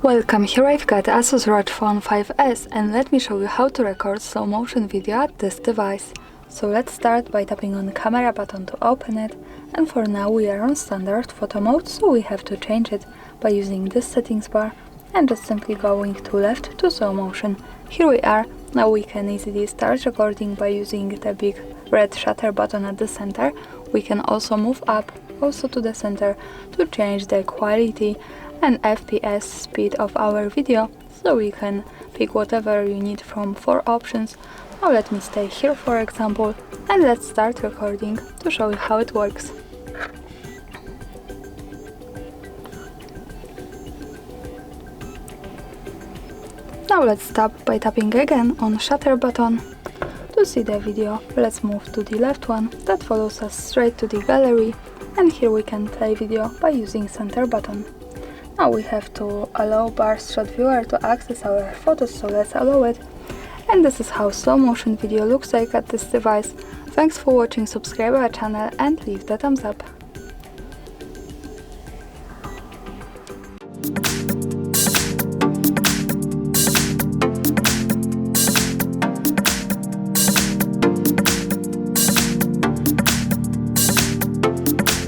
Welcome, here I've got ASUS ROG Phone 5S and let me show you how to record slow motion video at this device. So let's start by tapping on the camera button to open it, and for now we are on standard photo mode, so we have to change it by using this settings bar and just simply going to left to slow motion. Here we are. Now we can easily start recording by using the big red shutter button at the center. We can also move up also to the center to change the quality and FPS speed of our video, so we can pick whatever you need from 4 options. Now let me stay here for example, and let's start recording to show you how it works. Now let's stop by tapping again on shutter button to see the video. Let's move to the left one that follows us straight to the gallery, and here we can play video by using center button. Now we have to allow bar shot viewer to access our photos, so let's allow it. And this is how slow motion video looks like at this device. Thanks for watching, subscribe our channel and leave the thumbs up.